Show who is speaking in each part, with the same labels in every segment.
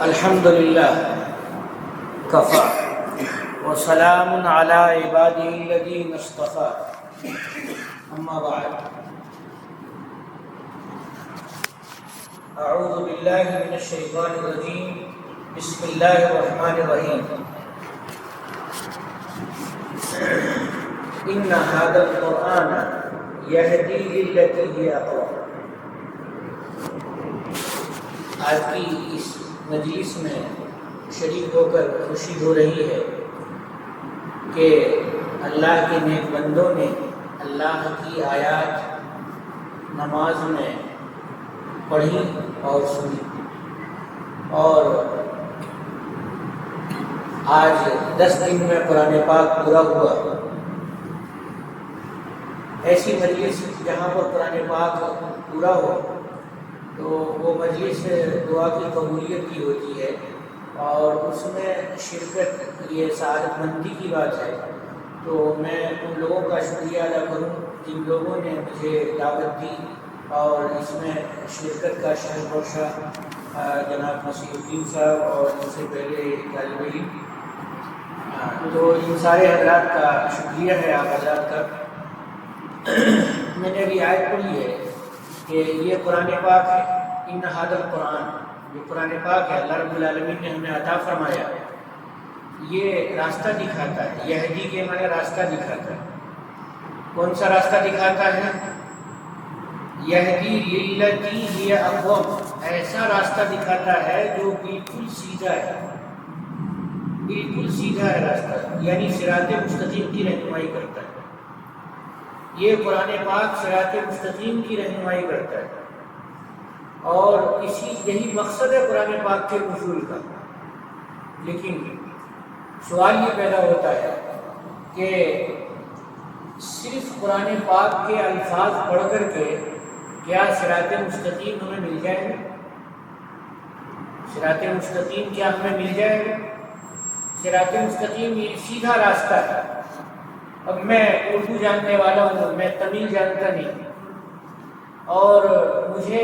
Speaker 1: الحمد للہ کفا وسلام علی عبادہ الذین اصطفى اما بعد اعوذ باللہ من الشیطان الرجیم بسم اللہ الرحمن الرحیم ان ھذا القرآن یہدی للتی ہی اقوم۔ آج کی اس مجلس میں شریک ہو کر خوشی ہو رہی ہے کہ اللہ کے نیک بندوں نے اللہ کی آیات نماز میں پڑھی اور سنی، اور آج 10 دن میں قرآن پاک پورا ہوا۔ ایسی مجلس جہاں پر قرآن پاک پورا ہو تو وہ مجلس دعا کی قبولیت کی ہوتی ہے، اور اس میں شرکت یہ سعادت مندی کی بات ہے۔ تو میں ان لوگوں کا شکریہ ادا کروں جن لوگوں نے مجھے دعوت دی اور اس میں شرکت کا شہنشاہ جناب مسیح الدین صاحب اور ان سے پہلے طالب علم، تو ان سارے حضرات کا شکریہ ہے آپ حضرات کا۔ میں نے ابھی آیت پڑھی ہے کہ یہ قرآن پاک ہے، ان ھذا القرآن، جو قرآن پاک ہے اللہ رب العالمین نے ہمیں عطا فرمایا، یہ راستہ دکھاتا ہے۔ یہدی کے معنی راستہ دکھاتا ہے۔ کون سا راستہ دکھاتا ہے؟ یہدی للتی ہی اقوم، ایسا راستہ دکھاتا ہے جو بالکل سیدھا ہے، بالکل سیدھا ہے راستہ، یعنی صراط مستقیم کی رہنمائی کرتا ہے۔ یہ قرآن پاک صراط مستقیم کی رہنمائی کرتا ہے، اور یہی مقصد ہے قرآن پاک کے نزول کا۔ لیکن سوال یہ پیدا ہوتا ہے کہ صرف قرآن پاک کے الفاظ پڑھ کر کے کیا صراط مستقیم ہمیں مل جائے گا؟ صراط مستقیم کیا ہمیں مل جائے گا؟ صراط مستقیم یہ سیدھا راستہ ہے۔ اب میں اردو جاننے والا ہوں، میں تمل جانتا نہیں، اور مجھے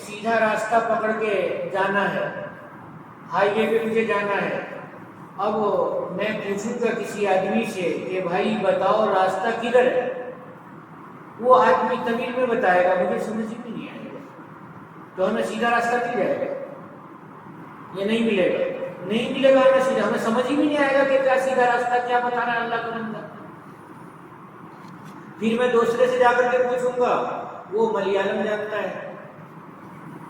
Speaker 1: سیدھا راستہ پکڑ کے جانا ہے، ہائی وے پہ مجھے جانا ہے۔ اب میں پوچھوں گا کسی آدمی سے کہ بھائی بتاؤ راستہ کدھر ہے، وہ آدمی تمل میں بتائے گا، مجھے سمجھ میں نہیں آئے گا، تو ہمیں سیدھا راستہ مل جائے گا؟ یہ نہیں ملے گا، نہیں ملے گا ہمیں سیدھا، ہمیں سمجھ ہی بھی نہیں آئے گا کہ کیا سیدھا راستہ کیا بتا رہا ہے اللہ کا بندہ۔ پھر میں دوسرے سے جا کر کے پوچھوں گا، وہ ملیالم جانتا ہے،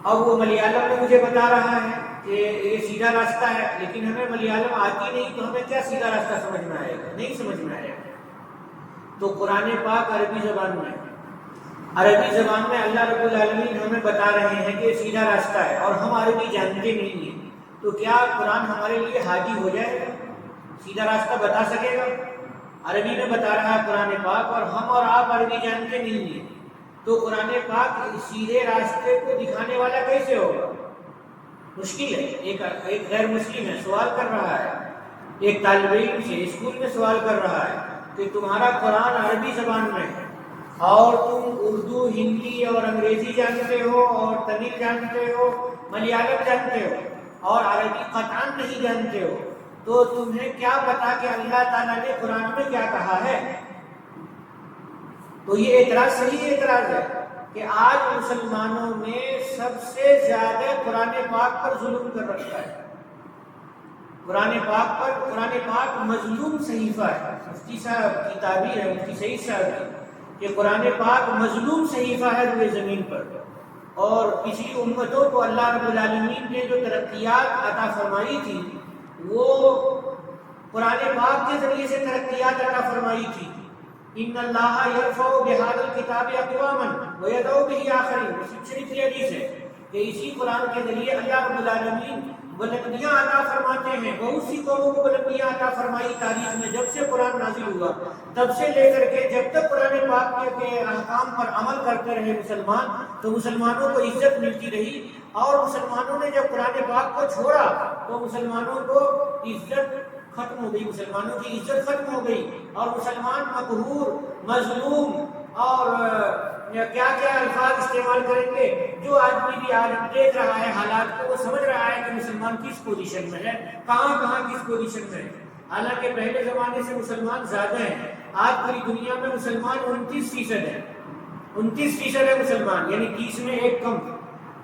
Speaker 1: اب وہ ملیالم میں مجھے بتا رہا ہے کہ یہ سیدھا راستہ ہے، لیکن ہمیں ملیالم آتی نہیں، تو ہمیں کیا سیدھا راستہ سمجھ میں آئے گا؟ نہیں سمجھ میں آئے گا۔ تو قرآن پاک عربی زبان میں اللہ رب العالمین ہمیں بتا رہے ہیں کہ یہ سیدھا راستہ ہے، اور ہم عربی جانتے نہیں ہیں، تو کیا قرآن ہمارے لیے حاجی ہو جائے گا؟ سیدھا راستہ بتا سکے گا؟ عربی میں بتا رہا ہے قرآن پاک، اور ہم اور آپ عربی جانتے نہیں ہیں، تو قرآن پاک سیدھے راستے کو دکھانے والا کیسے ہوگا؟ مشکل ہے۔ ایک غیر مسلم ہے، سوال کر رہا ہے، ایک طالب علم سے اسکول میں سوال کر رہا ہے کہ تمہارا قرآن عربی زبان میں ہے، اور تم اردو، ہندی اور انگریزی جانتے ہو، اور تمل جانتے ہو، ملیالم جانتے ہو، اور عربی قطعاً نہیں جانتے ہو، تو تمہیں کیا پتا کہ اللہ تعالیٰ نے قرآن میں کیا کہا ہے؟ تو یہ اعتراض صحیح اعتراض ہے کہ آج مسلمانوں نے سب سے زیادہ قرآن پاک پر ظلم کر رکھا ہے۔ قرآن پاک مظلوم صحیفہ ہے۔ مفتی صاحب کی تعبیر ہے، مفتی سعید صاحب کی، کہ قرآن پاک مظلوم صحیفہ ہے روئے زمین پر، اور پچھلی امتوں کو اللہ رب العالمین نے جو ترقیات عطا فرمائی تھی، وہ قرآن پاک کے ذریعے سے ترقیات عطا فرمائی تھی۔ ان اللہ یرفع بہذا الکتاب اقواما ویضع بہ آخرین، مسلم شریف کی حدیث ہے کہ اسی قرآن کے ذریعے اللہ رب العالمین بلندیاں عطا فرماتے ہیں۔ بہت سی قوموں کو بلندیاں عطا فرمائی تاریخ میں، جب سے قرآن نازل ہوا تب سے لے کر کے جب تک قرآن پاک کے احکام پر عمل کرتے رہے مسلمان، تو مسلمانوں کو عزت ملتی رہی، اور مسلمانوں نے جب قرآن پاک کو چھوڑا تو مسلمانوں کو عزت ختم ہو گئی، مسلمانوں کی عزت ختم ہو گئی، اور مسلمان مقہور، مظلوم، اور کیا کیا الفاظ استعمال کریں گے۔ جو آدمی بھی آج دیکھ رہا ہے حالات کو، وہ سمجھ رہا ہے کہ کہ مسلمان کس پوزیشن میں ہے، کہاں کس پوزیشن میں ہے۔ حالانکہ پہلے زمانے سے مسلمان زیادہ ہیں، آج پوری دنیا میں مسلمان 29% ہے، 29% ہے مسلمان، یعنی 30 میں ایک کم۔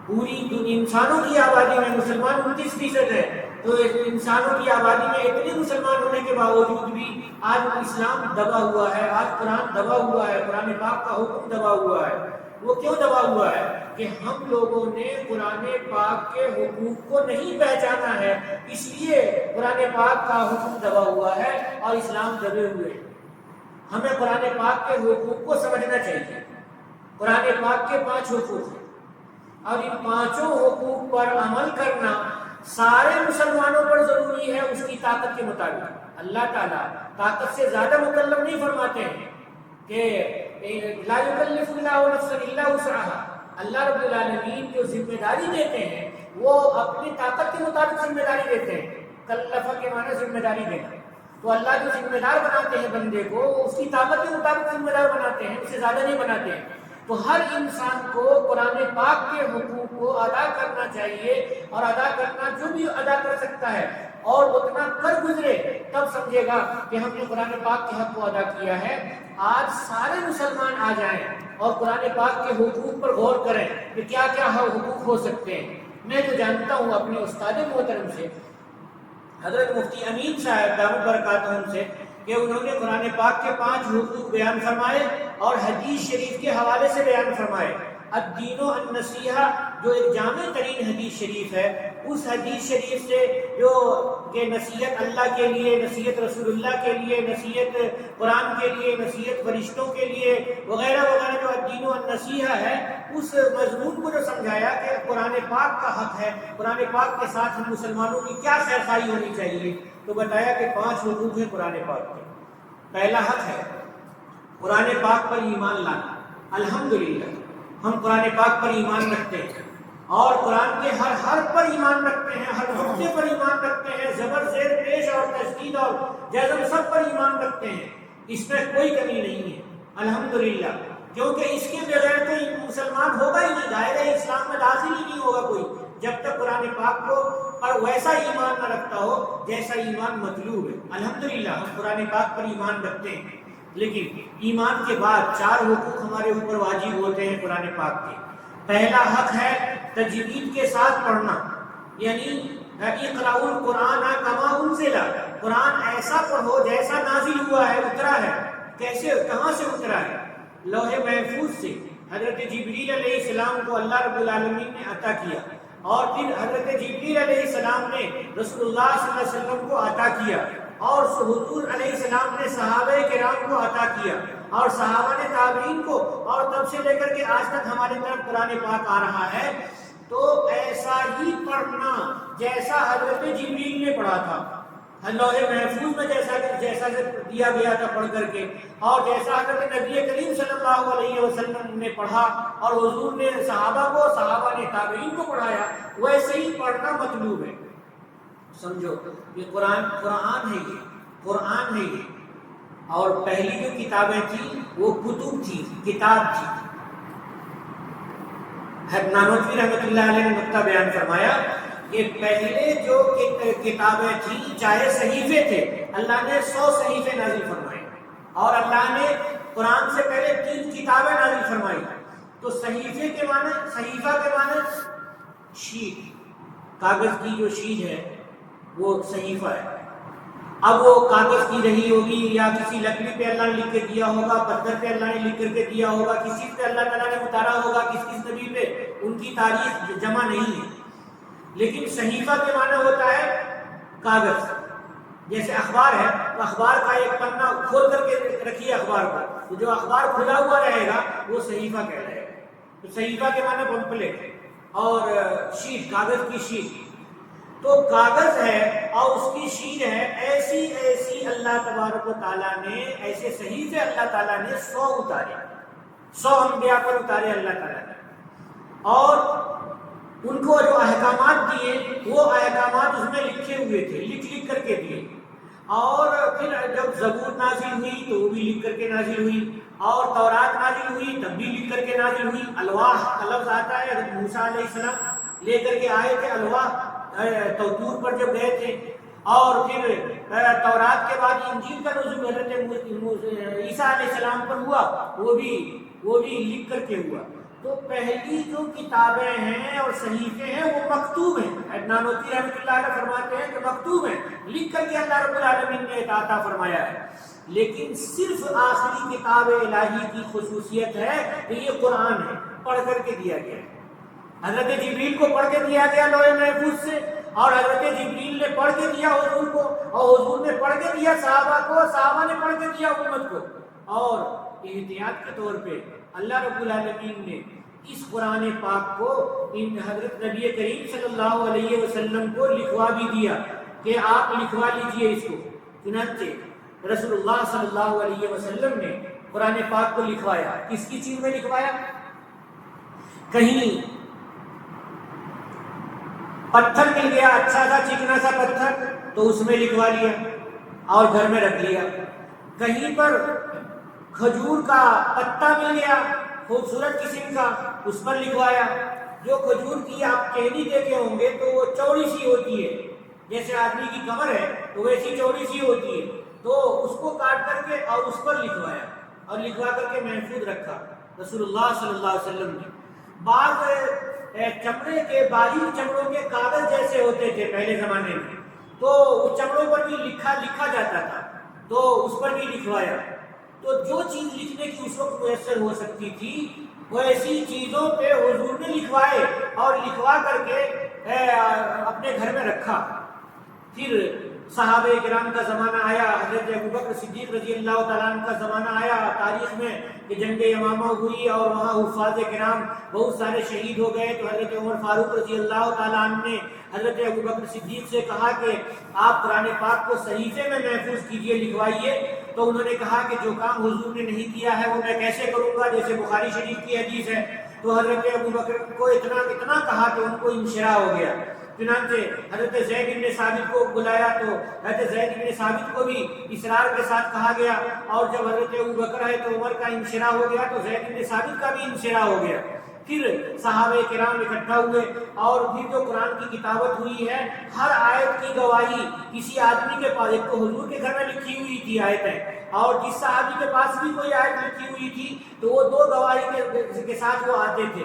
Speaker 1: پوری انسانوں کی آبادی میں مسلمان 29% ہے، تو انسانوں کی آبادی میں اتنے مسلمان ہونے کے باوجود بھی آج اسلام دبا ہوا ہے، آج قرآن دبا ہوا ہے، قرآن پاک کا حکم دبا ہوا ہے۔ وہ کیوں دبا ہوا ہے؟ کہ ہم لوگوں نے قرآن پاک کے حقوق کو نہیں پہچانا ہے، اس لیے قرآن پاک کا حکم دبا ہوا ہے اور اسلام دبے ہوئے۔ ہمیں قرآن پاک کے حقوق کو سمجھنا چاہیے۔ قرآن پاک کے 5 حقوق ہیں اور ان 5 حقوق پر عمل کرنا سارے مسلمانوں پر ضروری ہے، اس کی طاقت کے مطابق۔ اللہ تعالیٰ طاقت سے زیادہ مکلف نہیں فرماتے ہیں کہ لا یکلف اللہ نفسا الا وسعها۔ اللہ رب العالمین جو ذمہ داری دیتے ہیں وہ اپنی طاقت کے مطابق ذمہ داری دیتے ہیں۔ کلفہ کے معنی ذمہ داری دینا، تو اللہ جو ذمہ دار بناتے ہیں بندے کو، وہ اس کی طاقت کے مطابق ذمہ دار بناتے ہیں، اس سے زیادہ نہیں بناتے ہیں۔ تو ہر انسان کو قرآن پاک کے حقوق کو ادا کرنا چاہیے، اور ادا کرنا جو بھی ادا کر سکتا ہے اور اتنا کر گزرے تب سمجھے گا کہ ہم نے قرآن پاک کے حق کو ادا کیا ہے۔ آج سارے مسلمان آ جائیں اور قرآن پاک کے حقوق پر غور کریں کہ کیا کیا حقوق ہو سکتے ہیں۔ میں جو جانتا ہوں اپنے استاد محترم سے، حضرت مفتی امین صاحب دامت برکاتہم سے، کہ انہوں نے قرآن پاک کے 5 حقوق بیان فرمائے اور حدیث شریف کے حوالے سے بیان فرمائے۔ الدین النصیحہ جو ایک جامع ترین حدیث شریف ہے، اس حدیث شریف سے جو کہ نصیحت اللہ کے لیے، نصیحت رسول اللہ کے لیے، نصیحت قرآن کے لیے، نصیحت فرشتوں کے لیے وغیرہ وغیرہ، جو الدین النصیحہ ہے، اس مضمون کو جو سمجھایا کہ قرآن پاک کا حق ہے، قرآن پاک کے ساتھ ہم مسلمانوں کی کیا خیرخواہی ہونی چاہیے، تو بتایا کہ 5 حقوق ہیں قرآن پاک کے۔ پہلا حق ہے قرآن پاک پر ایمان لانا۔ الحمدللہ ہم قرآن پاک پر ایمان رکھتے ہیں اور قرآن کے ہر حرف پر ایمان رکھتے ہیں، ہر نقطے پر ایمان رکھتے ہیں، زبر زیر پیش اور تشدید اور جزم سب پر ایمان رکھتے ہیں، اس میں کوئی کمی نہیں ہے الحمدللہ، کیونکہ اس کے بغیر کوئی مسلمان ہوگا ہی نہیں، دائرہ اسلام میں داخل ہی نہیں ہوگا کوئی، جب تک قرآن پاک کو پر ویسا ایمان نہ رکھتا ہو جیسا ایمان مطلوب ہے۔ الحمدللہ ہم قرآن پاک پر ایمان رکھتے ہیں، لیکن ایمان کے بعد 4 حقوق ہمارے اوپر واجب ہوتے ہیں قرآن پاک کے۔ پہلا حق ہے تجوید کے ساتھ پڑھنا، یعنی اقرأوا القرآن کما انزل، قرآن ایسا پڑھو جیسا نازل ہوا ہے، اترا ہے۔ کیسے، کہاں سے اترا ہے؟ لوح محفوظ سے حضرت جبریل علیہ السلام کو اللہ رب العالمین نے عطا کیا، اور پھر حضرت جبریل علیہ السلام نے رسول اللہ صلی اللہ علیہ وسلم کو عطا کیا، اور حضور علیہ السلام نے صحابہ کرام کو عطا کیا، اور صحابہ نے تابعین کو، اور تب سے لے کر کے آج تک ہماری طرف قرآن پاک آ رہا ہے۔ تو ایسا ہی پڑھنا جیسا حضرت جبریل نے پڑھا تھا، لوح محفوظ میں جیسا دیا گیا تھا پڑھ کر کے، اور جیسا حضرت نبی کریم صلی اللہ علیہ وسلم نے پڑھا اور حضور نے صحابہ کو، صحابہ نے تابعین کو پڑھایا، ویسے ہی پڑھنا مطلوب ہے۔ سمجھو یہ قرآن ہے، یہ قرآن ہے یہ، اور پہلی جو کتابیں تھیں وہ کتب تھی، کتاب تھی۔ نانوتوی رحمۃ اللہ علیہ نے نقطہ بیان فرمایا کہ پہلے جو کتابیں تھیں چاہے صحیفے تھے، اللہ نے 100 صحیفے نازل فرمائے، اور اللہ نے قرآن سے پہلے 3 کتابیں نازل فرمائی۔ تو صحیفے کے معنی، صحیفہ کے معنی شیٹ، کاغذ کی جو شیٹ ہے وہ صحیفہ ہے۔ اب وہ کاغذ کی رہی ہوگی یا کسی لکڑی پہ اللہ نے لکھ کے دیا ہوگا، پتھر پہ اللہ نے لکھ کر کے دیا ہوگا، کسی پہ اللہ تعالیٰ نے اتارا ہوگا، کس نبی پہ، ان کی تاریخ جمع نہیں ہے۔ لیکن صحیفہ کے معنی ہوتا ہے کاغذ، جیسے اخبار ہے تو اخبار کا ایک پنا کھول کر کے رکھیے اخبار کو، تو جو اخبار کھلا ہوا رہے گا وہ صحیفہ کہلائے گا۔ تو صحیفہ کے معنی پمپلیٹ اور شیٹ، کاغذ کی شیٹ۔ تو کاغذ ہے اور اس کی شیٹ ہے، ایسی اللہ تبارک و تعالیٰ نے، ایسے صحیفے اللہ تعالیٰ نے 100 اتارے، 100 انبیاء پر اتارے اللہ تعالیٰ نے، اور ان کو جو احکامات دیے وہ احکامات اس میں لکھے ہوئے تھے، لکھ کر کے دیے۔ اور پھر جب زبور نازل ہوئی تو وہ بھی لکھ کر کے نازل ہوئی، اور تورات نازل ہوئی تب بھی لکھ کر کے نازل ہوئی۔ الواح کا لفظ آتا ہے، حضرت موسیٰ علیہ السلام لے کر کے آئے تھے الواح، طور پر جب گئے تھے، اور پھر تورات کے بعد انجیل کا نزول حضرت عیسیٰ علیہ السلام پر ہوا، وہ بھی لکھ کر کے ہوا۔ تو پہلی جو کتابیں ہیں اور صحیفے ہیں وہ مکتوب ہیں۔ نانوتوی رحمۃ اللہ علیہ فرماتے ہیں کہ مکتوب ہیں، لکھ کر کے اللہ رب العالمین نے عطا فرمایا ہے۔ لیکن صرف آخری کتاب الہی کی خصوصیت ہے کہ یہ قرآن ہے، پڑھ کر کے دیا گیا ہے۔ حضرت جبریل کو پڑھ کے دیا گیا لوح محفوظ سے، اور حضرت جبریل نے پڑھ کے دیا حضور کو، اور حضور نے پڑھ کے دیا صحابہ کو، صحابہ نے پڑھ کے دیا امت کو۔ اور احتیاط کے طور پہ اللہ رب العالمین نے اس قرآن پاک کو حضرت نبی کریم صلی اللہ علیہ وسلم کو لکھوا بھی دیا کہ آپ لکھوا لیجئے اس کو۔ چنانچہ رسول اللہ صلی اللہ علیہ وسلم نے قرآن پاک کو لکھوایا۔ کس کی چیز میں لکھوایا؟ کہیں پتھر مل گیا، اچھا سا چکنا سا پتھر، تو اس میں لکھوا لیا اور گھر میں رکھ لیا۔ کہیں پر کھجور کا پتا مل گیا خوبصورت قسم کا، اس پر لکھوایا۔ جو کھجور کی آپ ٹہنی دیکھے ہوں گے تو وہ چوڑی سی ہوتی ہے، جیسے آدمی کی کمر ہے تو ویسی چوڑی سی ہوتی ہے، تو اس کو کاٹ کر کے اور اس پر لکھوایا، اور لکھوا کر کے محفوظ رکھا رسول اللہ صلی اللہ علیہ وسلم نے۔ بعض چمڑے کے باریک چمڑوں کے کاغذ جیسے ہوتے تھے پہلے زمانے میں، تو اس چمڑوں پر بھی لکھا جاتا تھا، تو اس پر بھی لکھوایا۔ تو جو چیز لکھنے کی اس وقت میسر ہو سکتی تھی وہ ایسی چیزوں پہ حضور نے لکھوائے، اور لکھوا کر کے اپنے گھر میں رکھا۔ پھر صحابہ کرام کا زمانہ آیا، حضرت ابوبکر صدیق رضی اللہ تعالیٰ عنہ کا زمانہ آیا تاریخ میں کہ جنگ یمامہ ہوئی اور وہاں حفاظ کرام بہت سارے شہید ہو گئے۔ تو حضرت عمر فاروق رضی اللہ تعالیٰ عنہ نے حضرت ابوبکر صدیق سے کہا کہ آپ قرآن پاک کو صحیفے میں محفوظ کیجئے، لکھوائیے۔ تو انہوں نے کہا کہ جو کام حضور نے نہیں کیا ہے وہ میں کیسے کروں گا، جیسے بخاری شریف کی حدیث ہے۔ تو حضرت ابوبکر کو اتنا کہا کہ ان کو انشراح ہو گیا۔ چنانچہ حضرت زید بن ثابت کو بلایا تو حضرت زید بن ثابت کو بھی اصرار کے ساتھ کہا گیا، اور جب حضرت ابوبکر ہے تو عمر کا انشراح ہو گیا تو زید بن ثابت کا بھی انشراح ہو گیا۔ پھر صحابہ کرام اکٹھا ہوئے، اور پھر جو قرآن کی کتابت ہوئی ہے، ہر آیت کی گواہی کسی آدمی کے پاس، ایک تو حضور کے گھر میں لکھی ہوئی تھی آیتیں، اور جس صحابی کے پاس بھی کوئی آیت لکھی ہوئی تھی تو وہ دو گواہی کے ساتھ وہ آتے تھے۔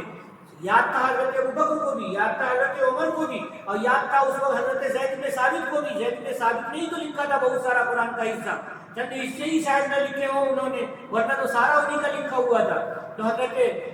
Speaker 1: یاد تھا حضرت ابوبکر کو بھی، یاد تھا حضرت عمر کو بھی، اور یاد تھا اس وقت حضرت زید بن ثابت کو بھی۔ زید بن ثابت نے ہی تو لکھا تھا بہت سارا قرآن کا حصہ، چند حصے ہی شاید نہ لکھے ہوں انہوں نے، ورنہ تو سارا انہی کا لکھا ہوا تھا۔ تو حضرت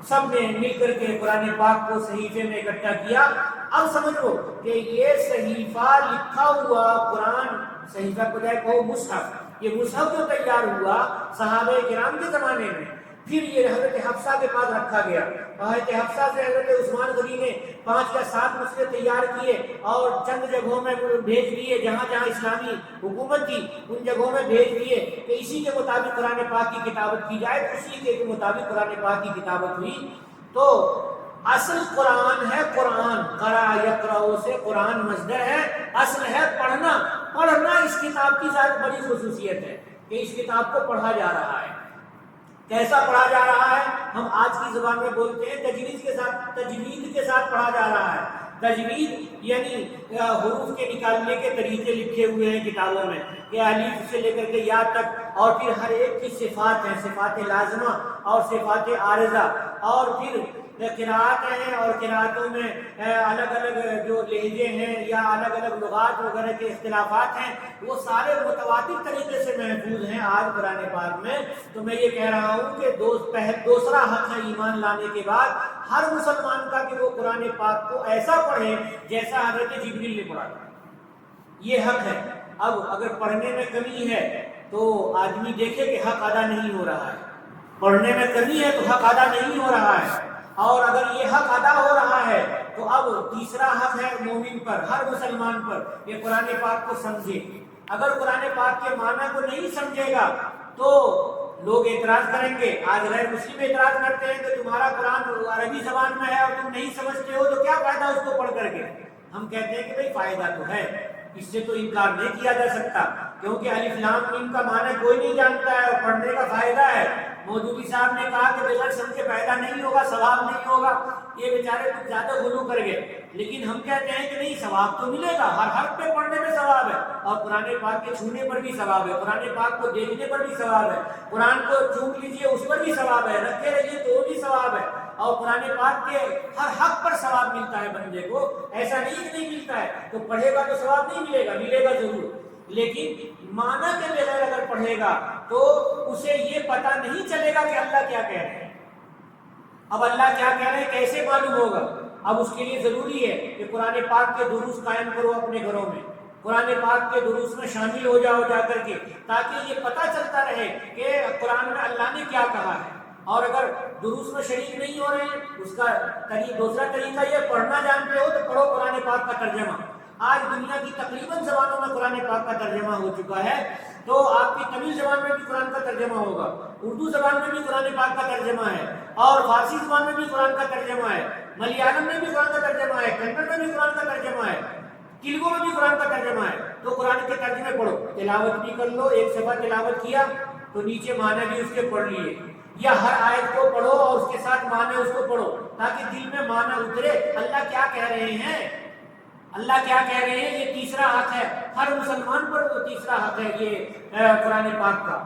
Speaker 1: سب نے مل کر کے قرآن پاک کو صحیفے میں اکٹھا کیا۔ اب سمجھو کہ یہ صحیفہ لکھا ہوا قرآن، صحیفہ کو جائے کہو مصحف، یہ مصحف جو تیار ہوا صحابہ کرام کے زمانے میں، پھر یہ حضرت حفصہ کے پاس رکھا گیا۔ حضرت حفصہ سے حضرت عثمان غنی نے 5 یا 7 نسخے تیار کیے اور چند جگہوں میں بھیج دیے، جہاں جہاں اسلامی حکومت تھی ان جگہوں میں بھیج دیے کہ اسی کے مطابق قرآن پاک کی کتابت کی جائے۔ تو اسی کے مطابق قرآن پاک کی کتابت ہوئی۔ تو اصل قرآن ہے قرآن، قرأ یقرأ سے قرآن مصدر ہے، اصل ہے پڑھنا۔ پڑھنا اس کتاب کی ذات بڑی خصوصیت ہے کہ اس کتاب کو پڑھا جا رہا ہے۔ کیسا پڑھا جا رہا ہے؟ ہم آج کی زبان میں بولتے ہیں تجوید کے ساتھ پڑھا جا رہا ہے۔ تجوید یعنی حروف کے نکالنے کے طریقے لکھے ہوئے ہیں کتابوں میں کہ الف سے لے کر کے یا تک، اور پھر ہر ایک کی صفات ہیں، صفات لازمہ اور صفات عارضہ، اور پھر قراءت ہیں، اور قراءتوں میں الگ الگ جو لہجے ہیں یا الگ الگ لغات وغیرہ کے اختلافات ہیں، وہ سارے متواتر طریقے سے محفوظ ہیں آج قرآن پاک میں۔ تو میں یہ کہہ رہا ہوں کہ دوسرا حق ہے ایمان لانے کے بعد ہر مسلمان کا کہ وہ قرآن پاک کو ایسا پڑھے جیسا حضرت جبریل نے پڑھا تھا، یہ حق ہے۔ اب اگر پڑھنے میں کمی ہے تو آدمی دیکھے کہ حق ادا نہیں ہو رہا ہے، پڑھنے میں کمی ہے تو حق ادا نہیں ہو رہا ہے، اور اگر یہ حق ادا ہو رہا ہے تو اب تیسرا حق ہے مومن پر، ہر مسلمان پر، کہ قرآن پاک کو سمجھے۔ اگر قرآن پاک کے معنی کو نہیں سمجھے گا تو لوگ اعتراض کریں گے۔ آج غیر مسلم اعتراض کرتے ہیں کہ تمہارا قرآن عربی زبان میں ہے اور تم نہیں سمجھتے ہو تو کیا فائدہ اس کو پڑھ کر کے؟ ہم کہتے ہیں کہ بھئی فائدہ تو ہے، اس سے تو انکار نہیں کیا جا سکتا، کیونکہ الف لام میم کا معنی کوئی نہیں جانتا ہے اور پڑھنے کا فائدہ ہے۔ مودودی صاحب نے کہا کہ بغیر سمجھے پیدا نہیں ہوگا، ثواب نہیں ہوگا۔ یہ بیچارے کچھ زیادہ غلو کر گئے، لیکن ہم کہتے ہیں کہ نہیں، ثواب تو ملے گا، ہر حرف پہ پڑھنے میں ثواب ہے، اور قرآن پاک کے چھونے پر بھی ثواب ہے، قرآن پاک کو دیکھنے پر بھی ثواب ہے، قرآن کو چوم لیجئے اس پر بھی ثواب ہے، رکھے رہیے تو بھی ثواب ہے، اور قرآن پاک کے ہر حق پر ثواب ملتا ہے بندے کو، ایسا نہیں کہ نہیں ملتا ہے، تو پڑھے گا تو ثواب نہیں ملے گا، ملے گا ضرور، لیکن معنی کے بغیر اگر پڑھے گا تو اسے یہ پتہ نہیں چلے گا کہ اللہ کیا کہہ رہے ہیں۔ اب اللہ کیا کہہ رہے ہیں کیسے معلوم ہوگا؟ اب اس کے لیے ضروری ہے کہ قرآن پاک کے دروس قائم کرو اپنے گھروں میں، قرآن پاک کے دروس میں شامل ہو جاؤ جا کر کے، تاکہ یہ پتہ چلتا رہے کہ قرآن میں اللہ نے کیا کہا ہے۔ اور اگر دروس میں شریک نہیں ہو رہے ہیں، اس کا دوسرا طریقہ یہ، پڑھنا جانتے ہو تو پڑھو قرآن پاک کا ترجمہ۔ آج دنیا کی تقریباً زبانوں میں قرآن پاک کا ترجمہ ہو چکا ہے، تو آپ کی تمل زبان میں بھی قرآن کا ترجمہ ہوگا، اردو زبان میں بھی قرآن پاک کا ترجمہ ہے، اور فارسی زبان میں بھی قرآن کا ترجمہ ہے، ملیالم میں بھی قرآن کا ترجمہ ہے، کنڑ میں بھی قرآن کا ترجمہ ہے، تیلگو میں بھی قرآن کا ترجمہ ہے۔ تو قرآن کے ترجمے پڑھو، تلاوت بھی کر لو، ایک صفحہ تلاوت کیا تو نیچے معنی بھی اس کے پڑھ لیے، یا ہر آیت کو پڑھو اور اس کے ساتھ معنی اس کو پڑھو، تاکہ دل میں معنی اترے اللہ کیا کہہ رہے ہیں، اللہ کیا کہہ رہے ہیں۔ یہ تیسرا حق ہے، ہر مسلمان پر وہ تیسرا حق ہے یہ قرآن پاک کا۔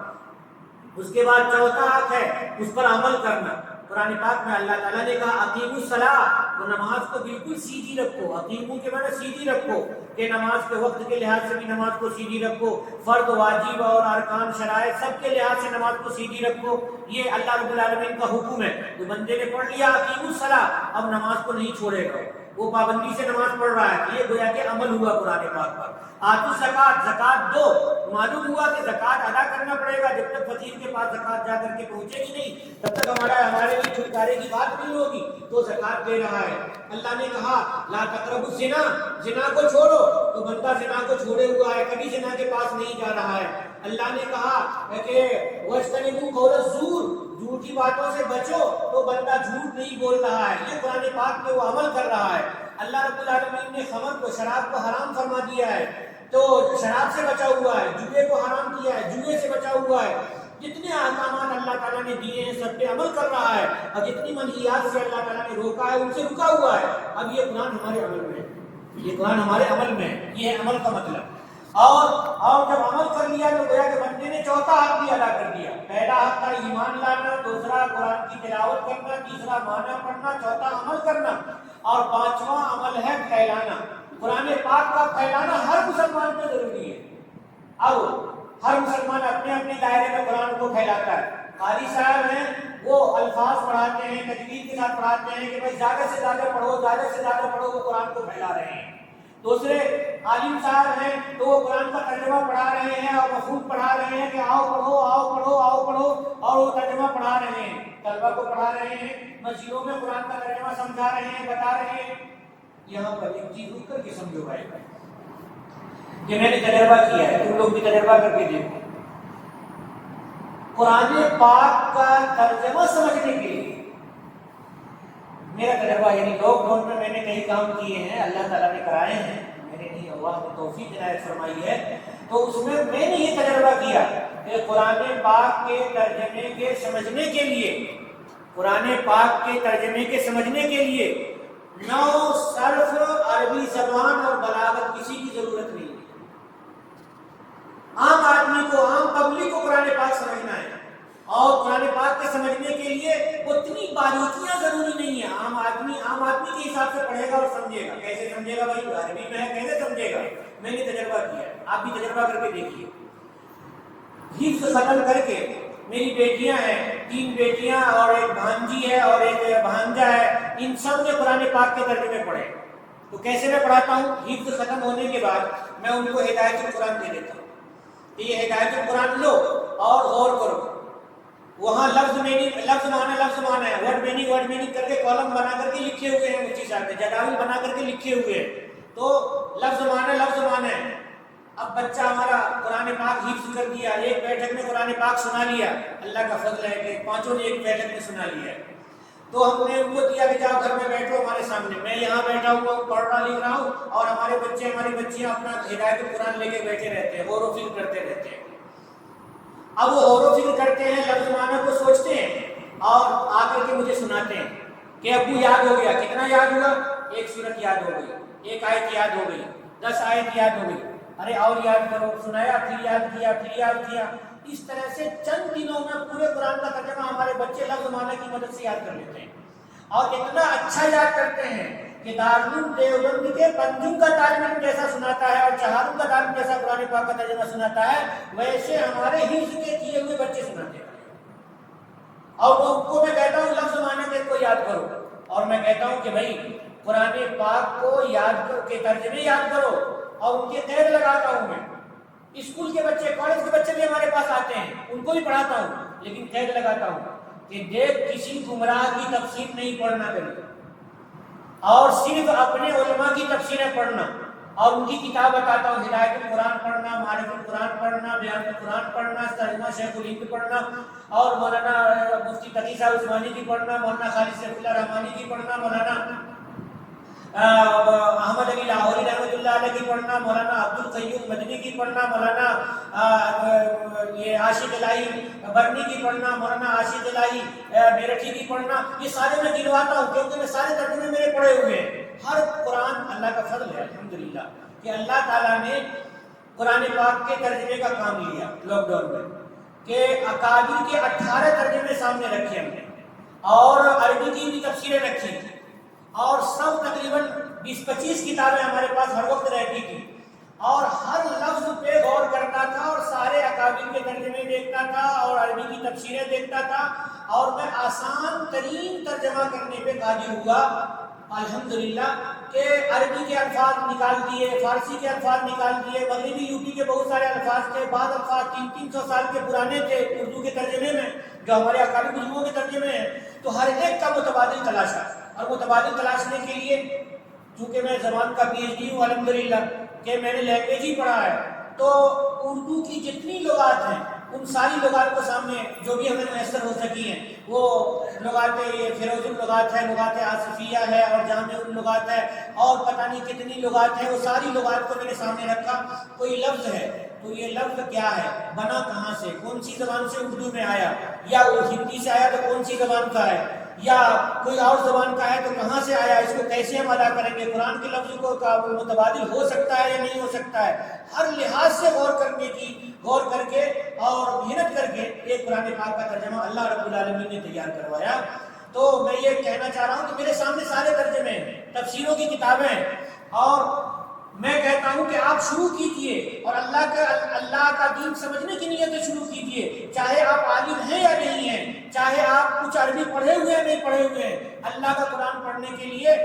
Speaker 1: اس کے بعد چوتھا حق ہے اس پر عمل کرنا۔ قرآن پاک میں اللہ تعالیٰ نے کہا اقیموا الصلاۃ، تو نماز کو بالکل سیدھی رکھو، اقیموا کے معنی سیدھی رکھو، کہ نماز کے وقت کے لحاظ سے بھی نماز کو سیدھی رکھو، فرض واجب اور ارکان شرائط سب کے لحاظ سے نماز کو سیدھی رکھو، یہ اللہ رب العالمین کا حکم ہے۔ تو بندے نے پڑھ لیا اقیموا الصلاۃ، اب نماز کو نہیں چھوڑے گا، وہ پابندی سے نماز پڑھ رہا ہے، یہ گویا کہ عمل ہوا قرآن پاک پر۔ آتوا الزکوٰۃ، زکوٰۃ دو، معلوم ہوا کہ زکوٰۃ ادا کرنا پڑے گا، جب تک فقیر کے پاس زکوٰۃ جا کر کے پہنچے گی نہیں تب تک ہمارے لیے چھٹکارے کی بات نہیں ہوگی، تو زکوٰۃ دے رہا ہے۔ اللہ نے کہا لا تقربوا الزنا، زنا کو چھوڑو، تو بندہ زنا کو چھوڑے ہوا ہے، کبھی زنا کے پاس نہیں جا رہا ہے۔ اللہ نے کہا کہ واجتنبوا قول الزور، جھوٹی باتوں سے بچو، تو بندہ جھوٹ نہیں بول رہا ہے، یہ قرآن پاک پہ وہ عمل کر رہا ہے۔ اللہ رب العالمین نے خمر کو، شراب کو حرام فرما دیا ہے، تو شراب سے بچا ہوا ہے، جوئے کو حرام کیا ہے، جوئے سے بچا ہوا ہے، جتنے احکامات اللہ تعالیٰ نے دیے ہیں سب پہ عمل کر رہا ہے، اور جتنی منہیات سے اللہ تعالیٰ نے روکا ہے ان سے رکا ہوا ہے۔ اب یہ قرآن ہمارے عمل میں ہے، یہ قرآن ہمارے عمل میں ہے، یہ ہے عمل کا مطلب۔ اور جب عمل کر لیا تو گویا کہ بندے نے چوتھا حق بھی ادا کر دیا۔ پہلا حق تھا ایمان لانا، دوسرا قرآن کی تلاوت کرنا، تیسرا معنی پڑھنا، چوتھا عمل کرنا، اور پانچواں عمل ہے پھیلانا۔ قرآن پاک کا پھیلانا ہر مسلمان پہ ضروری ہے۔ اب ہر مسلمان اپنے اپنے دائرے میں قرآن کو پھیلاتا ہے۔ قاری صاحب ہیں وہ الفاظ پڑھاتے ہیں، تجوید کے ساتھ پڑھاتے ہیں کہ بھائی زیادہ سے زیادہ پڑھو، زیادہ سے زیادہ پڑھو، وہ قرآن کو پھیلا رہے ہیں۔ دوسرے عالم صاحب ہیں تو وہ قرآن کا ترجمہ پڑھا رہے ہیں اور مفہوم پڑھا رہے ہیں کہ آؤ پڑھو، آؤ پڑھو، آؤ پڑھو، اور وہ ترجمہ پڑھا رہے ہیں، طلبہ کو پڑھا رہے ہیں، مسجدوں میں قرآن کا ترجمہ سمجھا رہے ہیں، بتا رہے ہیں۔ یہاں پر ایک چیز رک کر کے سمجھو بھائی، کہ میں نے تجربہ کیا ہے، تم لوگ بھی تجربہ کر کے دیکھو۔ قرآن پاک کا ترجمہ سمجھنے کے لیے میرا تجربہ، یعنی لاک ڈاؤن میں نے کئی کام کیے ہیں، اللہ تعالیٰ نے کرائے ہیں، میرے نہیں، اللہ نے توفیق عنایت فرمائی ہے، تو اس میں نے یہ تجربہ کیا کہ قرآن پاک کے ترجمے کے سمجھنے کے لیے، قرآن پاک کے ترجمے کے سمجھنے کے لیے نو صرف عربی زبان اور بلاغت کسی کی ضرورت نہیں ہے۔ عام آدمی کو، عام پبلک کو قرآن پاک سمجھنا ہے، اور قرآن پاک کے سمجھنے کے لیے اتنی باریکیاں ضروری نہیں ہے۔ عام آدمی کے حساب سے پڑھے گا اور سمجھے گا۔ کیسے سمجھے گا بھائی؟ عربی میں ہے، کیسے سمجھے گا؟ میں نے تجربہ کیا، آپ بھی تجربہ کر کے دیکھیے۔ حفظ ختم کر کے، میری بیٹیاں ہیں، 3 بیٹیاں اور ایک بھانجی ہے اور ایک بھانجا ہے، ان سب نے قرآن پاک کے ترجمے پڑھے۔ تو کیسے میں پڑھاتا ہوں؟ حفظ ختم ہونے کے بعد میں ان کو ہدایت القرآن دے دیتا ہوں کہ یہ ہدایت القرآن لو اور غور کرو، وہاں لفظ معنی ہے، ورڈ میننگ کر کے کالم بنا کر کے لکھے ہوئے ہیں، مفتی صاحب نے جداول بنا کر کے لکھے ہوئے ہیں، تو لفظ معنی ہے۔ اب بچہ ہمارا قرآن پاک حفظ کر دیا، ایک بیٹھک میں قرآن پاک سنا لیا، اللہ کا فضل ہے کہ پانچوں نے ایک بیٹھک میں سنا لیا ہے۔ تو ہم نے ان کو دیا کہ جاؤ گھر میں بیٹھو ہمارے سامنے، میں یہاں بیٹھا ہوا ہوں، پڑھ رہا لکھ رہا ہوں، اور ہمارے بچے ہماری بچیاں اپنا ہدایت القرآن لے کے بیٹھے رہتے ہیں، غور و فکر کرتے رہتے ہیں۔ اب وہ غور و فکر کرتے ہیں، لفظ معنی کو سوچتے ہیں اور آ کر کے مجھے سناتے ہیں۔ کہ ابو یاد ہو گیا، کتنا یاد ہوا؟ ایک سورت یاد ہو گئی، ایک آیت یاد ہو گئی، 10 آیت یاد ہو گئی، ارے اور یاد کرو، سنایا، پھر یاد کیا، پھر یاد کیا. اس طرح سے چند دنوں میں پورے قرآن کا ترجمہ ہمارے بچے لفظ معنی کی مدد سے یاد کر لیتے ہیں، اور اتنا اچھا یاد کرتے ہیں کہ دارالعلوم دیوبند کے پنجم کا طالب علم جیسا سناتا ہے اور چہارم کا طالب جیسا قرآن پاک کا ترجمہ سناتا ہے، ویسے ہمارے حفظ کے کیے ہوئے بچے سناتے ہیں. اور ان کو میں کہتا ہوں لفظ معنی کو یاد کرو، اور میں کہتا ہوں کہ بھائی قرآن پاک کو یاد کرو، کے ترجمے یاد کرو، اور ان کے قید لگاتا ہوں میں. اسکول کے بچے، کالج کے بچے بھی ہمارے پاس آتے ہیں، ان کو بھی پڑھاتا ہوں، لیکن قید لگاتا ہوں کہ دیکھ کسی گمراہ کی تفسیر نہیں پڑھنا کبھی، اور صرف اپنے علماء کی تفسیریں پڑھنا، اور ان کی کتاب بتاتا ہوں، ہدایت القرآن پڑھنا، معرفت القرآن پڑھنا، بیان القرآن پڑھنا، ترجمہ شیخ الہند پڑھنا، اور مولانا مفتی تقی صاحب عثمانی کی پڑھنا، مولانا خالد سیف اللہ رحمانی کی پڑھنا، مولانا احمد علی لاہوری رحمۃ اللہ علیہ کی پڑھنا، مولانا عبد القیوم مدنی کی پڑھنا، مولانا یہ عاشق الہی برنی کی پڑھنا، مولانا عاشق الہی میرٹھی کی پڑھنا. یہ سارے میں گنواتا ہوں کیونکہ میں سارے ترجمے میرے پڑھے ہوئے ہیں. ہر قرآن اللہ کا فضل ہے الحمدللہ کہ اللہ تعالیٰ نے قرآن پاک کے ترجمے کا کام لیا لاک ڈاؤن میں، کہ اکابر کے 18 ترجمے سامنے رکھے ہم نے، اور عربی کی بھی تفسیریں رکھی تھی، اور سب تقریباً 20-25 کتابیں ہمارے پاس ہر وقت رہتی تھی، اور ہر لفظ پہ غور کرتا تھا، اور سارے اکابر کے ترجمے دیکھتا تھا، اور عربی کی تفسیریں دیکھتا تھا، اور میں آسان ترین ترجمہ کرنے پہ قادر ہوا الحمدللہ، کہ عربی کے الفاظ نکال دیے، فارسی کے الفاظ نکال دیے، مغربی یوپی کے بہت سارے الفاظ تھے، بعض الفاظ 300 سال کے پرانے تھے اردو کے ترجمے میں جو ہمارے اکابر بزرگوں کے ترجمے ہیں. تو ہر ایک کا متبادل تلاشا، اور متبادل تلاشنے کے لیے چونکہ میں زبان کا PhD ہوں الحمدللہ، کہ میں نے لینگویج ہی پڑھا ہے، تو اردو کی جتنی لغات ہیں ان ساری لغات کو سامنے جو بھی ہمیں میسر ہو سکی ہیں، وہ لغات فیروز اللغات ہے، لغات آصفیہ ہے، اور جامع اللغات ہے، اور پتہ نہیں کتنی لغات ہیں، وہ ساری لغات کو میں نے سامنے رکھا. کوئی لفظ ہے تو یہ لفظ کیا ہے، بنا کہاں سے، کون سی زبان سے اردو میں آیا، یا وہ ہندی سے آیا تو کون سی زبان کا ہے، یا کوئی اور زبان کا ہے تو کہاں سے آیا، اس کو کیسے ہم ادا کریں گے، قرآن کے لفظ کو متبادل ہو سکتا ہے یا نہیں ہو سکتا ہے. ہر لحاظ سے غور کر کے اور محنت کر کے ایک قرآن پاک کا ترجمہ اللہ رب العالمین نے تیار کروایا. تو میں یہ کہنا چاہ رہا ہوں کہ میرے سامنے سارے ترجمے ہیں، تفسیروں کی کتابیں ہیں، اور میں کہتا ہوں کہ آپ شروع کیجئے اور اللہ کا دین سمجھنے کی نیت سے شروع کیجئے، چاہے آپ عالم ہیں یا نہیں ہیں، چاہے آپ کچھ عربی پڑھے ہوئے ہیں نہیں پڑھے ہوئے ہیں. اللہ کا قرآن پڑھنے کے لیے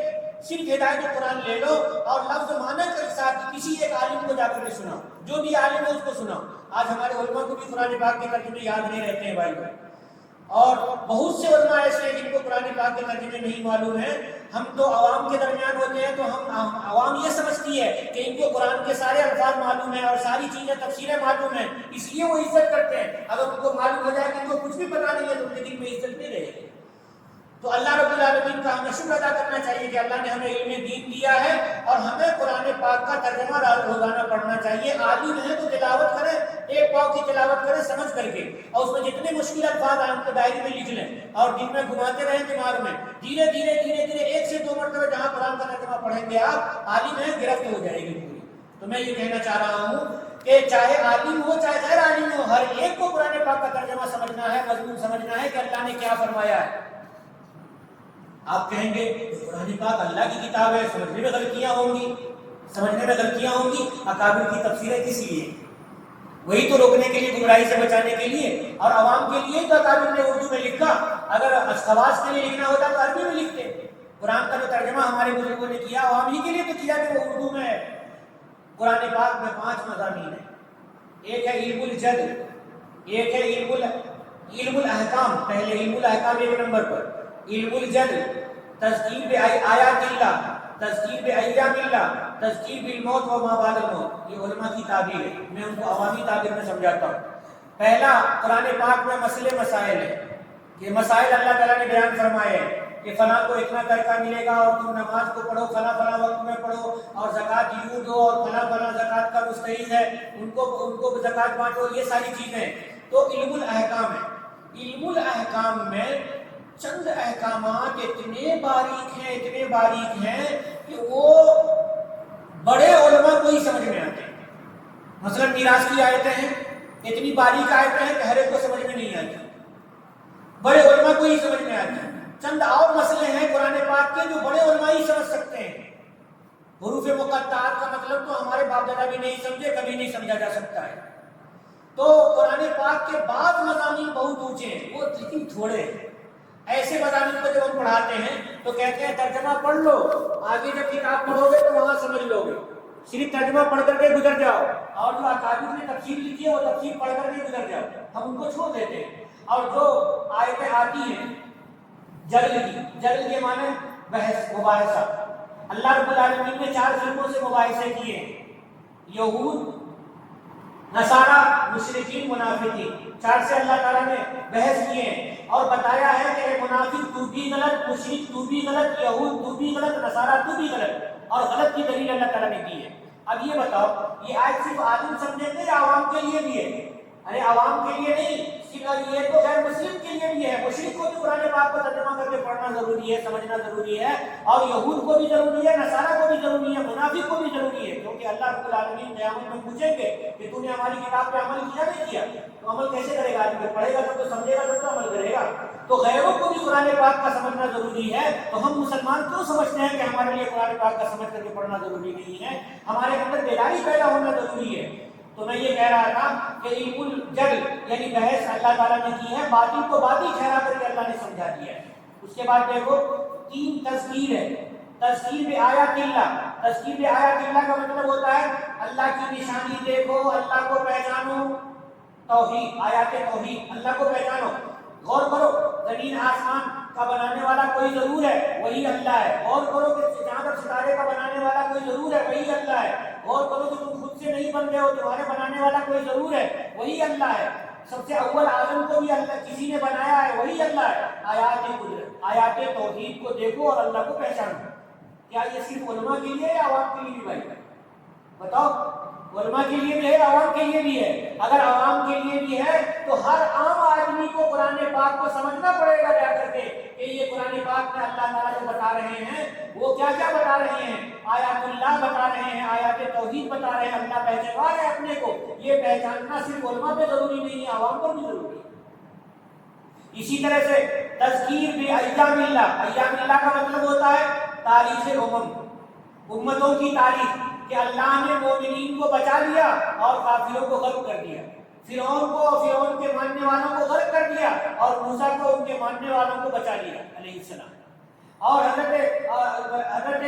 Speaker 1: صرف ہدایت قرآن لے لو، اور لفظ معنی کے ساتھ کسی ایک عالم کو جا کر کے سناؤ، جو بھی عالم ہے اس کو سناؤ. آج ہمارے علماء کو بھی قرآن پاک کے ترجمے یاد نہیں رہتے ہیں بھائی، اور بہت سے علماء ایسے ہیں جن کو قرآن پاک کے ترجمے نہیں معلوم ہیں. ہم تو عوام کے درمیان ہوتے ہیں تو ہم عوام یہ سمجھتی ہے کہ ان کو قرآن کے سارے الفاظ معلوم ہیں اور ساری چیزیں تفسیریں معلوم ہیں، اس لیے وہ عزت کرتے ہیں. اگر ان کو معلوم ہو جائے کہ ان کو کچھ بھی پتہ نہیں ہے تو ان کے دل میں عزت نہیں رہے گی. تو اللہ رب العالمین کا ہمیں شکر ادا کرنا چاہیے کہ اللہ نے ہمیں علم دین دیا ہے، اور ہمیں قرآن پاک کا ترجمہ روزانہ پڑھنا چاہیے. عالم ہے تو تلاوت کریں، ایک پاؤ کی تلاوت کریں سمجھ کر کے، اور اس میں جتنے مشکل الفاظ آئیں ان کو ڈائری میں لکھ لیں، اور دن میں گھماتے رہیں دماغ میں. دھیرے دھیرے 1 سے 2 مرتبہ جہاں قرآن کا ترجمہ پڑھیں گے آپ، عالم ہیں، گرفت ہو جائے گی پوری. تو میں یہ کہنا چاہ رہا ہوں کہ چاہے عالم ہو چاہے غیر عالم ہو، ہر ایک کو قرآن پاک کا ترجمہ سمجھنا ہے، مضمون سمجھنا ہے کہ اللہ نے کیا فرمایا ہے. آپ کہیں گے قرآن پاک اللہ کی کتاب ہے، سمجھنے میں غلطیاں ہوں گی. اکابر کی تفسیریں کس لیے؟ وہی تو روکنے کے لیے، گمراہی سے بچانے کے لیے، اور عوام کے لیے تو اکابر نے اردو میں لکھا. اگر خواص کے لیے لکھنا ہوتا تو عربی میں لکھتے. قرآن کا جو ترجمہ ہمارے بزرگوں نے کیا، عوام ہی کے لیے تو کیا کہ وہ اردو میں ہے. قرآن پاک میں 5 مضامین ہیں. ایک ہے علم الجد، ایک ہے علم الاحکام. پہلے علم الاحکام 1 نمبر پر، علم الجد، تذکیر بآیات اللہ، تذکیر بایام اللہ، تذکیر بالموت و ما بعد الموت. یہ علماء کی تعبیر ہے، میں ان کو عوامی تعبیر میں سمجھاتا ہوں. پہلا قرآن پاک میں مسئلے مسائل ہے کہ مسائل اللہ تعالیٰ نے بیان فرمائے ہیں کہ فلاں کو اتنا ترکہ ملے گا، اور تم نماز کو پڑھو فلاں وقت میں پڑھو، اور زکوٰۃ یوں دو، اور فلاں زکوٰۃ کا مستحق ہے ان کو زکوٰۃ بانٹو. یہ ساری چیزیں تو علم الاحکام ہے. علم الاحکام میں چند احکامات اتنے باریک ہیں کہ وہ بڑے علماء کو ہی سمجھ میں آتے ہیں. مثلا میراث کی آیتیں ہیں، اتنی باریک آیتیں ہیں کہ ہر ایک کو سمجھ میں نہیں آتی، بڑے علماء کو ہی سمجھ میں آتی ہیں. چند اور مسئلے ہیں قرآن پاک کے جو بڑے علماء ہی سمجھ سکتے ہیں. حروف مقطعات کا مطلب تو ہمارے باپ دادا بھی نہیں سمجھے، کبھی نہیں سمجھا جا سکتا ہے. تو قرآن پاک کے بعض مضامین بہت اونچے ہیں، وہ لیکن تھوڑے ہیں. ایسے مضامین کو جب ہم پڑھاتے ہیں تو کہتے ہیں ترجمہ پڑھ لو، آگے جب کتاب پڑھو گے تو وہاں سمجھ لو گے. صرف ترجمہ پڑھ کر کے گزر جاؤ، اور جو اکابر نے تفسیر لکھی ہے وہ تفسیر پڑھ کر کے گزر جاؤ، ہم ان کو چھوڑ دیتے ہیں. اور جو آیتیں آتی ہیں جدل کے معنی بحث مباحثہ. اللہ رب العالمین نے 4 فرقوں سے مباحثے کیے ہیں، یہود، نصارہ، مشرکین، منافقین. 4 سے اللہ تعالیٰ نے بحث کیے ہیں اور بتایا ہے کہ منافق تو بھی غلط، مشرک تو بھی غلط، یہود تو بھی غلط، نصارہ تو بھی غلط، اور غلط کی دلیل اللہ تعالیٰ نے کی ہے. اب یہ بتاؤ، یہ آیت صرف عالم سمجھیں گے یا عوام کے لیے بھی ہے؟ ارے عوام کے لیے نہیں، یہ تو غیر مسلم کے لیے بھی ہے. مشرک کو بھی قرآن پاک کو ترجمہ کر کے پڑھنا ضروری ہے، سمجھنا ضروری ہے، اور یہود کو بھی ضروری ہے، نصارہ کو بھی ضروری ہے، منافق کو بھی ضروری ہے. کیونکہ اللہ رب العالمین قیامت میں پوچھیں گے کہ تو نے ہماری کتاب پہ عمل کیا نہیں کیا؟ تو عمل کیسے کرے گا؟ آدمی پڑھے گا تو سمجھے گا تو عمل کرے گا. تو غیروں کو بھی قرآن پاک کا سمجھنا ضروری ہے. تو ہم مسلمان کیوں سمجھتے ہیں کہ ہمارے لیے قرآن پاک کا سمجھ کر کے پڑھنا ضروری نہیں ہے؟ ہمارے اندر بیداری پیدا ہونا ضروری ہے. تو میں یہ کہہ رہا تھا کہ علم الجدل یعنی بحث اللہ تعالیٰ نے کی ہے، باطل کو باطل ٹھہرا کر کے اللہ نے سمجھا دیا ہے. اس کے بعد دیکھو 3 تذکیر ہے. تذکیر بآیات اللہ. تذکیر بآیات اللہ کا مطلب ہوتا ہے اللہ کی نشانی دیکھو، اللہ کو پہچانو. توحید، آیات توحید، اللہ کو پہچانو. غور کرو، زمین آسمان کا بنانے والا کوئی ضرور ہے، وہی اللہ ہے. غور کرو کہ چاند اور ستارے کا بنانے والا کوئی ضرور ہے، وہی اللہ ہے. غور کرو کہ تم خود سے نہیں بن گئے ہو، تمہارے بنانے والا کوئی ضرور ہے، وہی اللہ ہے. سب سے اول آدم کو بھی اللہ کسی نے بنایا ہے، وہی اللہ ہے. آیات قدرت، آیات توحید کو دیکھو اور اللہ کو پہچانو. کیا یہ صرف علماء کے لیے یا عوام کے لیے بھی؟ بھائی بتاؤ، علماء کے لیے بھی ہے، عوام کے لیے بھی ہے. اگر عوام کے لیے بھی ہے تو ہر عام آدمی کو قرآن پاک کو سمجھنا پڑے گا جا کر کے کہ یہ قرآن پاک میں اللہ تعالیٰ جو بتا رہے ہیں وہ کیا کیا بتا رہے ہیں. آیات اللہ بتا رہے ہیں، آیات توحید بتا رہے ہیں، اللہ پہچانا ہے اپنے کو. یہ پہچاننا صرف علماء پہ ضروری نہیں ہے، عوام پر بھی ضروری ہے. اسی طرح سے تذکیر بھی ایام اللہ. ایام اللہ کا مطلب ہوتا ہے تاریخ امتوں کی تاریخ، کہ اللہ نے مومنین کو بچا لیا اور کافروں کو غرق کر دیا. فرعون کو اور فرعون کے ماننے والوں کو غرق کر دیا، اور موسیٰ کو ان کے ماننے والوں کو بچا لیا علیہ السلام. اور حضرت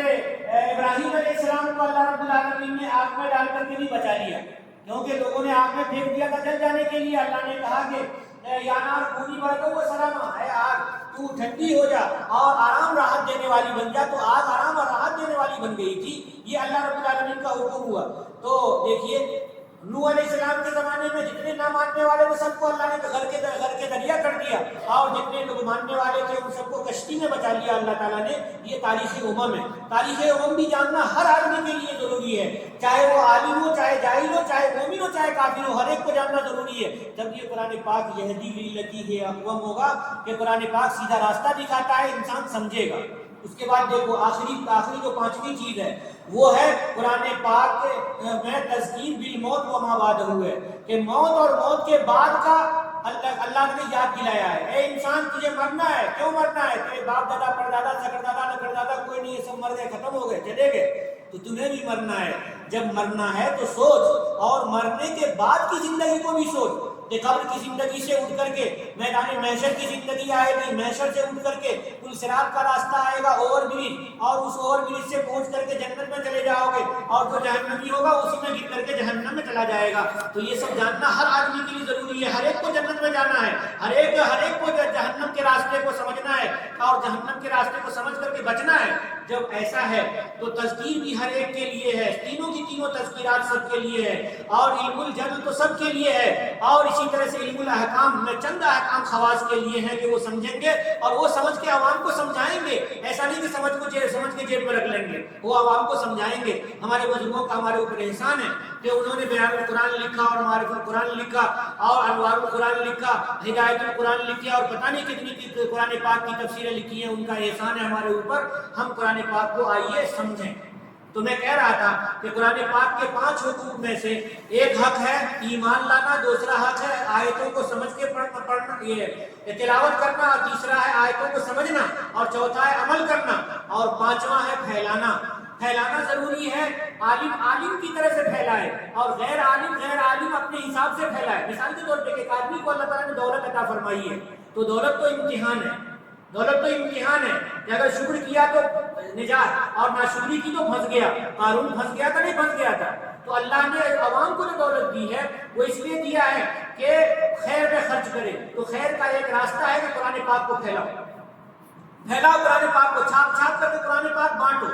Speaker 1: ابراہیم علیہ السلام کو اللہ رب العالمین نے آگ میں ڈال کر کے بھی بچا لیا، کیونکہ لوگوں نے آگ میں پھینک دیا تھا جل جانے کے لیے. اللہ نے کہا کہ یا نار کونی برکو سلامہ، ہے آگ تو ٹھنڈی ہو جا اور آرام راحت دینے والی بن جا. تو آگ آرام اور راحت دینے والی بن گئی تھی. یہ اللہ رب العالمین کا حکم ہوا. تو دیکھیے نوح علیہ السلام کے زمانے میں جتنے نہ ماننے والے تھے سب کو اللہ نے گھر کے دریا کر دیا، اور جتنے لوگ ماننے والے تھے ان سب کو کشتی میں بچا لیا اللہ تعالیٰ نے. یہ تاریخ امم ہے. تاریخ امم بھی جاننا ہر آدمی کے لیے ضروری ہے، چاہے وہ عالم ہو، چاہے جاہل ہو، چاہے مومن ہو، چاہے کافر ہو، ہر ایک کو جاننا ضروری ہے. جب یہ قرآن پاک یہدی للتی ہے اقوم ہوگا کہ قرآن پاک سیدھا راستہ دکھاتا ہے، انسان سمجھے گا. اس کے بعد دیکھو آخری جو 5ویں چیز ہے وہ ہے قرآن پاک میں تذکیر بالموت و ما بعدہ ہے، کہ موت اور موت کے بعد کا اللہ نے یاد دلایا ہے. اے انسان تجھے مرنا ہے. کیوں مرنا ہے؟ تیرے باپ دادا پردادا سکردادا لکردادا کوئی نہیں، سب مر گئے، ختم ہو گئے، چلے گئے. تو تمہیں بھی مرنا ہے. جب مرنا ہے تو سوچ، اور مرنے کے بعد کی زندگی کو بھی سوچ کہ قبر کی زندگی سے اٹھ کر کے میدان محشر کی زندگی آئے گی. محشر سے اٹھ کر کے پل صراط کا راستہ آئے گا، اوور برج، اور اس اوور برج سے پہنچ کر کے جنت میں چلے جاؤ گے، اور جو جہنمی ہوگا اسی میں گر کر کے جہنم میں چلا جائے گا. تو یہ سب جاننا ہر آدمی کے لیے ضروری ہے. ہر ایک کو جنت میں جانا ہے، ہر ایک کو جہنم کے راستے کو سمجھنا ہے، اور جہنم کے راستے کو سمجھ کر کے بچنا ہے. جب ایسا ہے تو تذکیر بھی ہر ایک کے لیے ہے. تینوں کی تینوں تذکیرات سب کے لیے ہے، اور علم الجدل تو سب کے لیے ہے، اور اسی طرح سے علم الاحکام میں چند احکام خواص کے لیے ہیں کہ وہ سمجھیں گے اور وہ سمجھ کے عوام کو سمجھائیں گے۔ ایسا نہیں کہ سمجھ کے جیب میں رکھ لیں گے، وہ عوام کو سمجھائیں گے۔ ہمارے بزرگوں کا ہمارے اوپر احسان ہے کہ انہوں نے بیان القرآن لکھا اور معرفت القرآن لکھا اور انوار القرآن لکھا، ہدایت القرآن لکھی اور پتہ نہیں کتنی قرآن پاک کی تفسیریں لکھی ہیں۔ ان کا احسان ہے ہمارے اوپر، ہم قرآن پاک کو آئیے سمجھیں۔ تو میں کہہ رہا تھا کہ قرآن پاک کے 5 حقوق میں سے ایک حق ہے ایمان لانا، دوسرا حق ہے آیتوں کو سمجھ کے پڑھنا، یہ تلاوت کرنا، اور تیسرا ہے آیتوں کو سمجھنا، اور چوتھا ہے عمل کرنا، اور 5واں ہے پھیلانا۔ پھیلانا ضروری ہے، عالم کی طرح سے پھیلائے اور غیر عالم اپنے حساب سے پھیلائے۔ مثال کے طور پہ ایک آدمی کو اللہ تعالیٰ نے دولت عطا فرمائی ہے، تو دولت تو امتحان ہے، کہ اگر شکر کیا تو نجات اور ناشکری کی تو پھنس گیا۔ قارون پھنس گیا تھا، نہیں پھنس گیا تھا؟ تو اللہ نے عوام کو جو دولت دی ہے وہ اس لیے دیا ہے کہ خیر میں خرچ کرے۔ تو خیر کا ایک راستہ ہے کہ قرآن پاک کو پھیلاؤ قرآن پاک کو چھاپ کر کے قرآن پاک بانٹو۔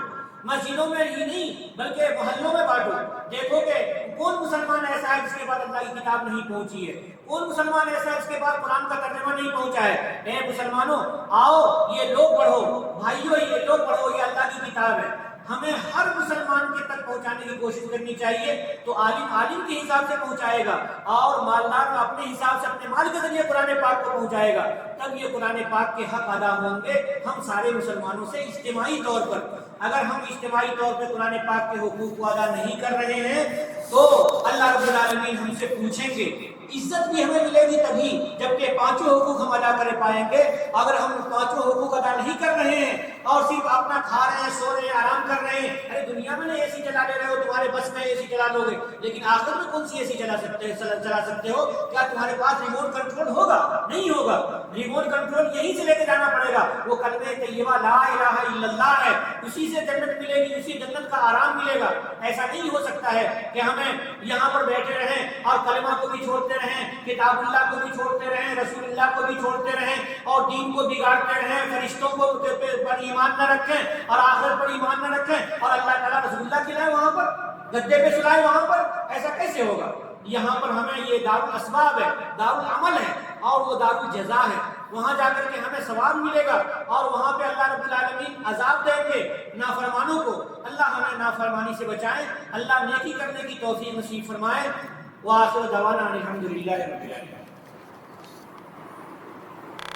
Speaker 1: مسجدوں میں ہی نہیں بلکہ محلوں میں بانٹو۔ دیکھو کہ کون مسلمان ایسا ہے جس کے بعد اللہ کی کتاب نہیں پہنچی ہے، کون مسلمان ایسا ہے جس کے بعد قرآن کا ترجمہ نہیں پہنچا ہے۔ اے مسلمانوں، آؤ یہ لوگ پڑھو، بھائیو یہ لوگ پڑھو، یہ اللہ کی کتاب ہے۔ ہمیں ہر مسلمان کے تک پہنچانے کی کوشش کرنی چاہیے۔ تو عالم کے حساب سے پہنچائے گا اور مالدار اپنے حساب سے اپنے مال کے ذریعے قرآن پاک کو پہنچائے گا، تب یہ قرآن پاک کے حق ادا ہوں گے ہم سارے مسلمانوں سے اجتماعی طور پر۔ اگر ہم اجتماعی طور پہ قرآن پاک کے حقوق کو ادا نہیں کر رہے ہیں تو اللہ رب العالمین ہم سے پوچھیں گے۔ عزت بھی ہمیں ملے گی تبھی جبکہ 5 حقوق ہم ادا کر پائیں گے۔ اگر ہم 5 حقوق ادا نہیں کر رہے ہیں اور صرف اپنا کھا رہے ہیں، سو رہے ہیں، آرام کر رہے ہیں، ارے دنیا میں اے سی چلا لے رہے ہو، تمہارے بس میں اے سی چلا لو گے، لیکن آخر میں کون سی اے سی چلا سکتے ہو؟ کیا تمہارے پاس ریموٹ کنٹرول ہوگا؟ نہیں ہوگا۔ ریموٹ کنٹرول یہیں سے لے کے جانا پڑے گا، وہ کلمہ طیبہ لا الہ الا اللہ ہے، اسی سے جنت ملے گی، اسی جنت کا آرام ملے گا۔ ایسا نہیں ہو سکتا ہے کہ ہمیں یہاں پر بیٹھے رہیں اور کلمہ کو بھی چھوڑتے رہیں، کتاب اللہ کو بھی چھوڑتے رہیں، رسول اللہ کو بھی چھوڑتے رہیں، اور دین کو بگاڑتے رہیں، فرشتوں کو پر ایمان نہ رکھیں اور آخرت پر ایمان نہ رکھیں، اور اللہ تعالیٰ رسول اللہ کھلائے وہاں پر، گدے پہ سلائے وہاں پر۔ ایسا کیسے ہوگا؟ یہاں پر ہمیں یہ دار الاسباب ہے، دار العمل ہے، اور وہ دار الجزا ہے۔ وہاں جا کر کے ہمیں ثواب ملے گا اور وہاں پہ اللہ رب العالمین عذاب دیں گے نافرمانوں کو۔ اللہ ہمیں نافرمانی سے بچائے، اللہ نیکی کرنے کی توفیق نصیب فرمائے۔ وآخر دعوانا الحمدللہ رب العالمین۔